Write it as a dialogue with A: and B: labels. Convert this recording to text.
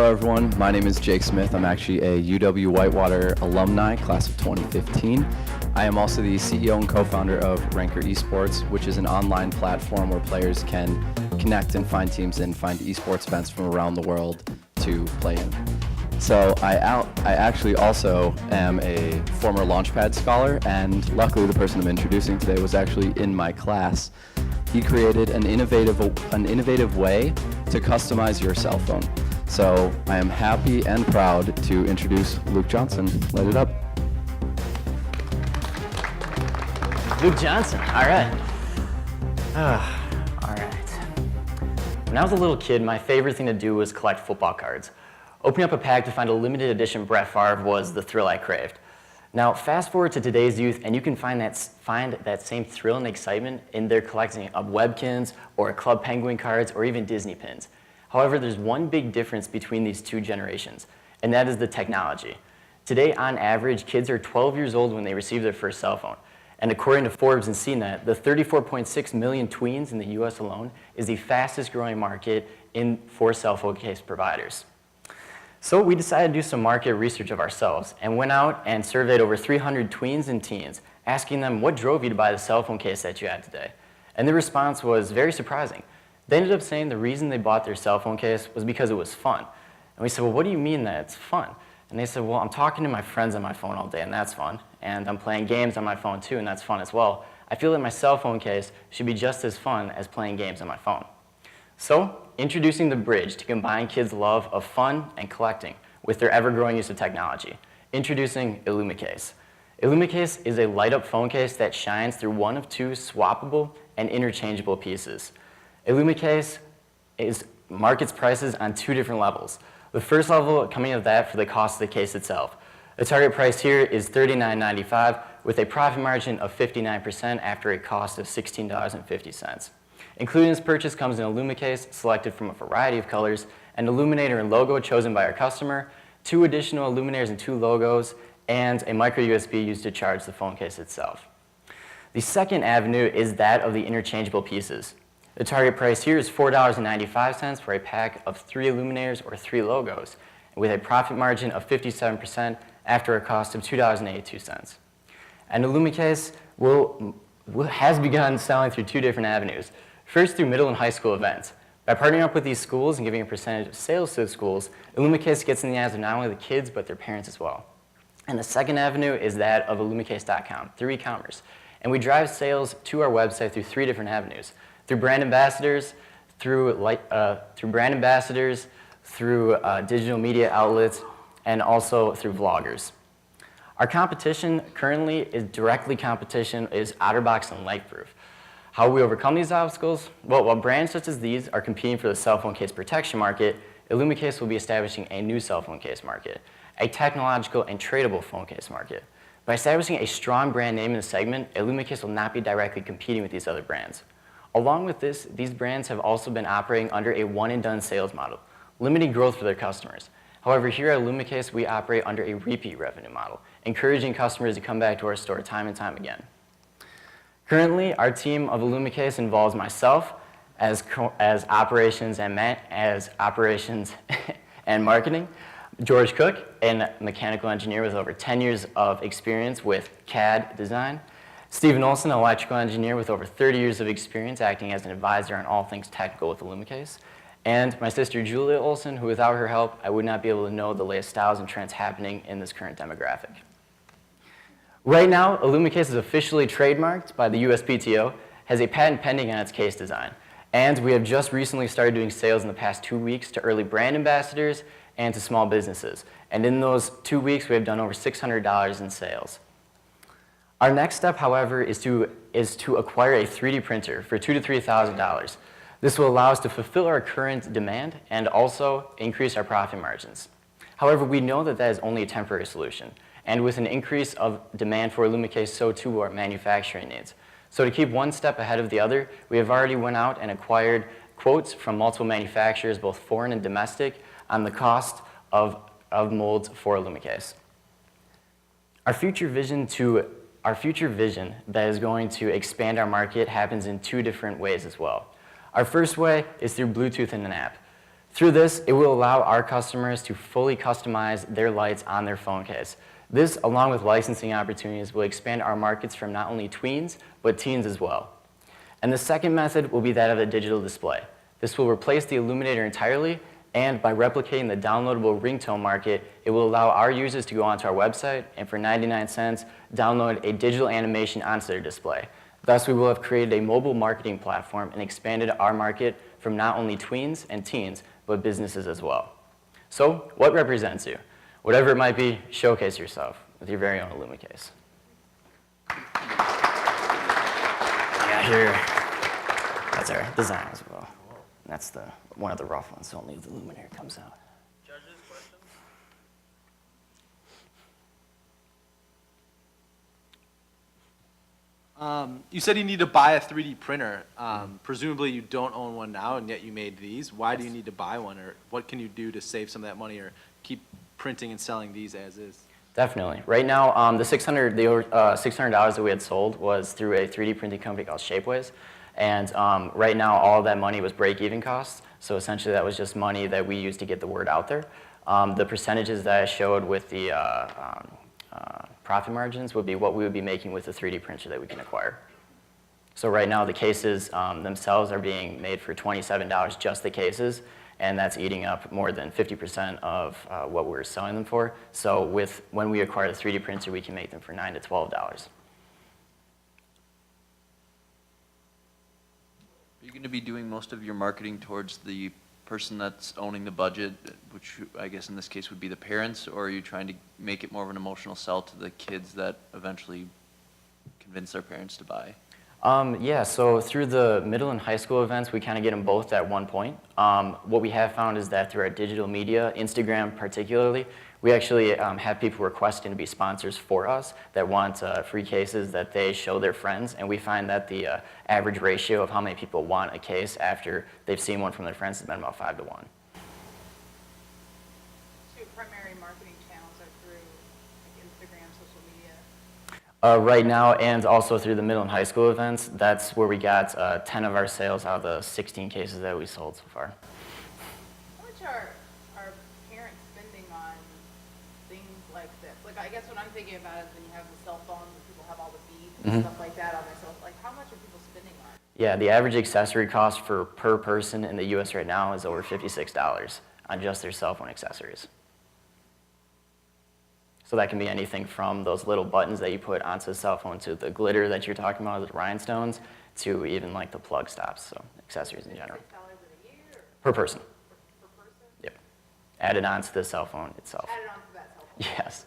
A: Hello everyone, my name is Jake Smith. I'm actually a UW-Whitewater alumni, class of 2015. I am also the CEO and co-founder of Ranker Esports, which is an online platform where players can connect and find teams and find esports events from around the world to play in. So I actually also am a former Launchpad scholar, and luckily the person I'm introducing today was actually in my class. He created an innovative way to customize your cell phone. So I am happy and proud to introduce Luke Johnson. Light it up.
B: Luke Johnson, all right. All right. When I was a little kid, my favorite thing to do was collect football cards. Opening up a pack to find a limited edition Brett Favre was the thrill I craved. Now, fast forward to today's youth, and you can find that same thrill and excitement in their collecting of Webkins or Club Penguin cards or even Disney pins. However, there's one big difference between these two generations, and that is the technology. Today, on average, kids are 12 years old when they receive their first cell phone. And according to Forbes and CNET, the 34.6 million tweens in the US alone is the fastest growing market for cell phone case providers. So we decided to do some market research of ourselves and went out and surveyed over 300 tweens and teens, asking them what drove you to buy the cell phone case that you had today. And the response was very surprising. They ended up saying the reason they bought their cell phone case was because it was fun. And we said, well, what do you mean that it's fun? And they said, well, I'm talking to my friends on my phone all day, and that's fun. And I'm playing games on my phone too, and that's fun as well. I feel that my cell phone case should be just as fun as playing games on my phone. So, introducing the bridge to combine kids' love of fun and collecting with their ever-growing use of technology. Introducing Illumicase. Illumicase is a light-up phone case that shines through one of two swappable and interchangeable pieces. Illumicase markets prices on two different levels. The first level coming of that for the cost of the case itself. The target price here is $39.95 with a profit margin of 59% after a cost of $16.50. Including this purchase comes an Illumicase selected from a variety of colors, an illuminator and logo chosen by our customer, 2 additional illuminators and 2 logos, and a micro USB used to charge the phone case itself. The second avenue is that of the interchangeable pieces. The target price here is $4.95 for a pack of 3 illuminators or 3 logos, with a profit margin of 57% after a cost of $2.82. And Illumicase has begun selling through 2 different avenues. First, through middle and high school events. By partnering up with these schools and giving a percentage of sales to the schools, Illumicase gets in the eyes of not only the kids, but their parents as well. And the second avenue is that of Illumicase.com, through e-commerce. And we drive sales to our website through 3 different avenues. Through brand ambassadors, through digital media outlets, and also through vloggers. Our competition currently is OtterBox and LifeProof. How will we overcome these obstacles? Well, while brands such as these are competing for the cell phone case protection market, Illumicase will be establishing a new cell phone case market, a technological and tradable phone case market. By establishing a strong brand name in the segment, Illumicase will not be directly competing with these other brands. Along with this, these brands have also been operating under a one-and-done sales model, limiting growth for their customers. However, here at Illumicase, we operate under a repeat revenue model, encouraging customers to come back to our store time and time again. Currently, our team of Illumicase involves myself as operations and marketing, George Cook, a mechanical engineer with over 10 years of experience with CAD design, Stephen Olson, an electrical engineer with over 30 years of experience acting as an advisor on all things technical with Illumicase, and my sister Julia Olson, who without her help, I would not be able to know the latest styles and trends happening in this current demographic. Right now, Illumicase is officially trademarked by the USPTO, has a patent pending on its case design, and we have just recently started doing sales in the past 2 weeks to early brand ambassadors and to small businesses. And in those 2 weeks, we have done over $600 in sales. Our next step, however, is to acquire a 3D printer for $2,000 to $3,000. This will allow us to fulfill our current demand and also increase our profit margins. However, we know that that is only a temporary solution. And with an increase of demand for Illumicase, so too will our manufacturing needs. So to keep one step ahead of the other, we have already went out and acquired quotes from multiple manufacturers, both foreign and domestic, on the cost of molds for Illumicase. Our future vision that is going to expand our market happens in 2 different ways as well. Our first way is through Bluetooth and an app. Through this, it will allow our customers to fully customize their lights on their phone case. This, along with licensing opportunities, will expand our markets from not only tweens, but teens as well. And the second method will be that of a digital display. This will replace the illuminator entirely, and by replicating the downloadable ringtone market, it will allow our users to go onto our website and for 99 cents, download a digital animation onto their display. Thus, we will have created a mobile marketing platform and expanded our market from not only tweens and teens, but businesses as well. So, what represents you? Whatever it might be, showcase yourself with your very own Illumicase. Yeah, here, that's our design as well. That's one of the rough ones, so only the illuminator comes out.
C: Judges, questions? You said you need to buy a 3D printer. Presumably you don't own one now, and yet you made these. Why do you need to buy one, or what can you do to save some of that money, or keep printing and selling these as is?
B: Definitely. Right now, the $600 that we had sold was through a 3D printing company called Shapeways. And right now, all of that money was break-even costs. So essentially, that was just money that we used to get the word out there. The percentages that I showed with the profit margins would be what we would be making with the 3D printer that we can acquire. So right now, the cases themselves are being made for $27, just the cases. And that's eating up more than 50% of what we're selling them for. So when we acquire the 3D printer, we can make them for $9 to $12.
D: Are you going to be doing most of your marketing towards the person that's owning the budget, which I guess in this case would be the parents, or are you trying to make it more of an emotional sell to the kids that eventually convince their parents to buy?
B: Yeah, so through the middle and high school events, we kind of get them both at one point. What we have found is that through our digital media, Instagram particularly, we actually have people requesting to be sponsors for us that want free cases that they show their friends, and we find that the average ratio of how many people want a case after they've seen one from their friends has been about 5 to 1.
E: So your primary marketing channels are through like Instagram, social media?
B: Right now, and also through the middle and high school events, that's where we got 10 of our sales out of the 16 cases that we sold so far.
E: How much are parents spending on things like this? Like, I guess what I'm thinking about is when you have the cell phones and people have all the beads and stuff like that on their cell phone. Like, how much are people spending on?
B: Yeah, the average accessory cost per person in the U.S. right now is over $56 on just their cell phone accessories. So that can be anything from those little buttons that you put onto the cell phone to the glitter that you're talking about, the rhinestones, to even like the plug stops, so accessories in general.
E: $6 in a year?
B: Per person.
E: Per person?
B: Yep. Added onto the cell phone itself.
E: Added onto that cell phone?
B: Yes.